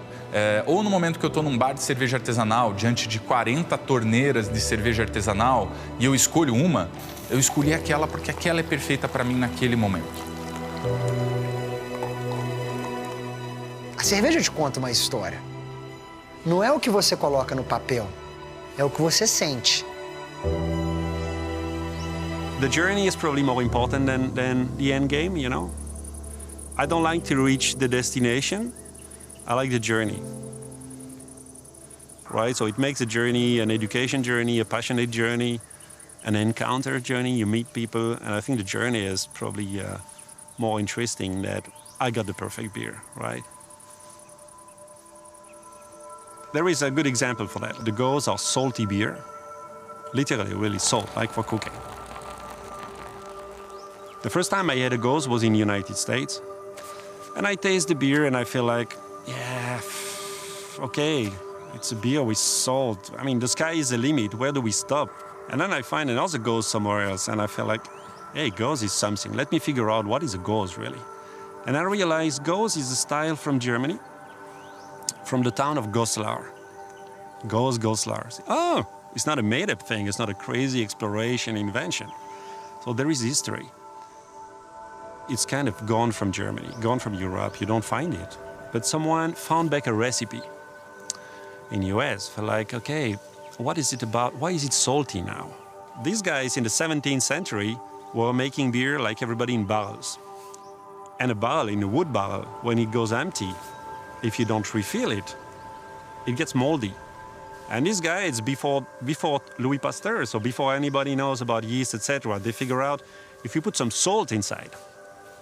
Ou no momento que eu estou num bar de cerveja artesanal, diante de 40 torneiras de cerveja artesanal, e eu escolho uma, eu escolhi aquela porque aquela é perfeita para mim naquele momento. A cerveja te conta uma história. Não é o que você coloca no papel, é o que você sente. The journey is probably more important than the end game, I don't like to reach the destination. I like the journey, right? So it makes a journey an education journey, a passionate journey, an encounter journey. You meet people, and I think the journey is probably more interesting that I got the perfect beer, right? There is a good example for that. The Gose are salty beer, literally really salt, like for cooking. The first time I had a Gose was in the United States, and I taste the beer and I feel like, yeah, okay, it's a beer with salt. I mean, the sky is the limit. Where do we stop? And then I find another Gose somewhere else, and I feel like, hey, Gose is something. Let me figure out what is a Gose, really. And I realized Gose is a style from Germany, from the town of Goslar. Goslar. Oh, it's not a made-up thing. It's not a crazy exploration invention. So there is history. It's kind of gone from Germany, gone from Europe. You don't find it. But someone found back a recipe in US for like, okay, what is it about? Why is it salty now? These guys in the 17th century were making beer like everybody in barrels. And a barrel, in a wood barrel, when it goes empty, if you don't refill it, it gets moldy. And these guys, before Louis Pasteur, so before anybody knows about yeast, etc., they figure out if you put some salt inside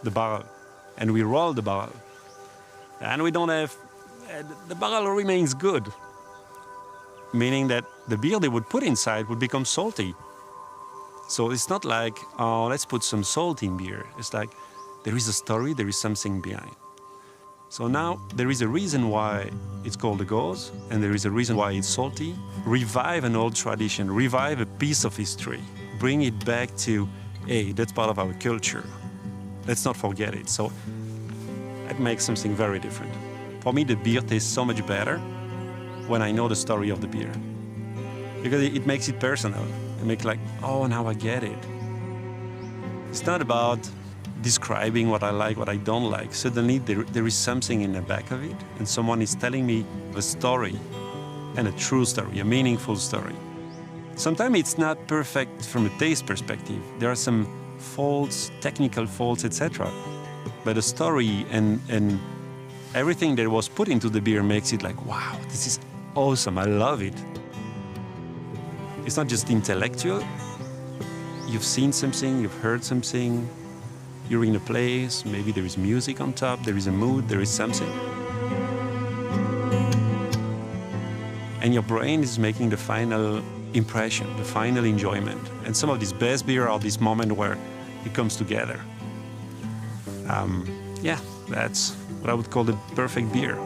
the barrel and we roll the barrel, and we don't have, the barrel remains good, meaning that the beer they would put inside would become salty. So it's not like, oh, let's put some salt in beer. It's like, there is a story, there is something behind. So now there is a reason why it's called a Gose, and there is a reason why it's salty. Revive an old tradition, revive a piece of history, bring it back to, hey, that's part of our culture. Let's not forget it. So it makes something very different. For me, the beer tastes so much better when I know the story of the beer, because it makes it personal. It makes like, oh, now I get it. It's not about describing what I like, what I don't like. Suddenly there is something in the back of it, and someone is telling me a story, and a true story, a meaningful story. Sometimes it's not perfect from a taste perspective. There are some faults, technical faults, etc. But the story and everything that was put into the beer makes it like, wow, this is awesome, I love it. It's not just intellectual. You've seen something, you've heard something, you're in a place, maybe there is music on top, there is a mood, there is something. And your brain is making the final impression, the final enjoyment. And some of these best beer are this moment where it comes together. Yeah, that's what I would call the perfect beer.